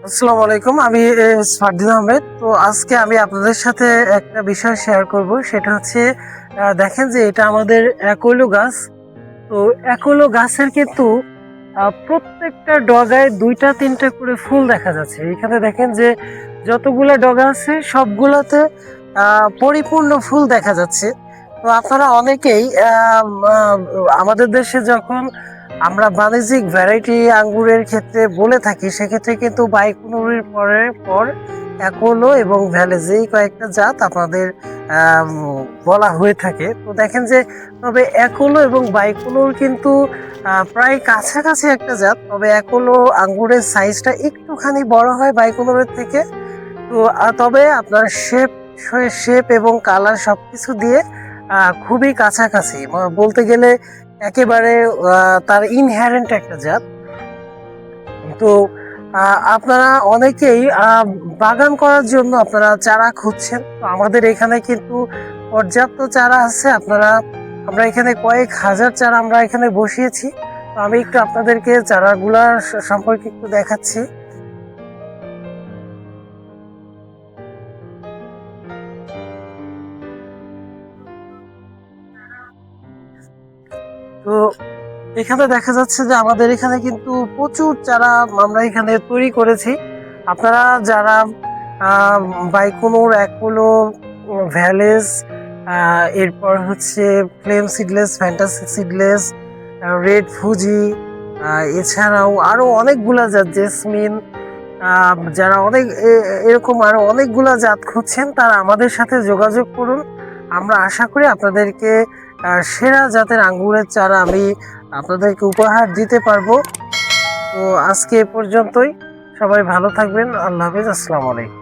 আসসালামু আলাইকুম। আমি ফারদিন আহমেদ। তো আজকে আমি আপনাদের সাথে একটা বিষয় শেয়ার করব। সেটা হচ্ছে দেখেন যে এটা আমাদের অ্যাকোলো গাছ। তো অ্যাকোলো গাছের কিন্তু প্রত্যেকটা ডগায় ২টা ৩টা করে ফুল দেখা যাচ্ছে। এখানে দেখেন যে যতগুলা ডগা আছে সবগুলাতে পরিপূর্ণ ফুল দেখা যাচ্ছে। তো আপনারা অনেকেই আমাদের দেশে যখন আমরা বাণিজ্যিক ভ্যারাইটি আঙ্গুরের ক্ষেত্রে বলে থাকি, সেক্ষেত্রে কিন্তু বাইকুনুরের পর অ্যাকোলো এবং ভ্যালেজ এই কয়েকটা জাত আপনাদের আম, বলা হয়ে থাকে। তো দেখেন যে তবে অ্যাকোলো এবং বাইকুনুর কিন্তু প্রায় কাছাকাছি একটা জাত। তবে অ্যাকোলো আঙ্গুরের সাইজটা একটুখানি বড় হয় বাইকুনুরের থেকে। তো তবে আপনার শেপ এবং কালার সবকিছু দিয়ে খুবই কাছাকাছি বলতে গেলে একেবারে তার ইনহেরেন্ট একটা জাত। তো আপনারা অনেকেই বাগান করার জন্য আপনারা চারা খুঁজছেন। তো আমাদের এখানে কিন্তু পর্যাপ্ত চারা আছে। আমরা এখানে কয়েক হাজার চারা আমরা এখানে বসিয়েছি। তো আমি একটু আপনাদেরকে চারাগুলা সম্পর্কে একটু দেখাচ্ছি। তো এখানে দেখা যাচ্ছে যে আমাদের এখানে কিন্তু প্রচুর চারা আমরা এখানে তৈরি করেছি। আপনারা যারা বাইকুনুর, অ্যাকুলো, ভ্যালেজ, এরপর হচ্ছে flame seedless, fantasy seedless, red Fuji, এছাড়াও আরো অনেকগুলা জাত, জেসমিন, যারা এরকম আরো অনেকগুলা জাত খুঁজছেন তারা আমাদের সাথে যোগাযোগ করুন। আমরা আশা করি আপনাদেরকে সেরা জাতের আঙ্গুরের চারা আমি আপনাদেরকে উপহার দিতে পারবো। তো আজকে এ পর্যন্তই। সবাই ভালো থাকবেন। আল্লাহ হাফিজ। আসসালামু আলাইকুম।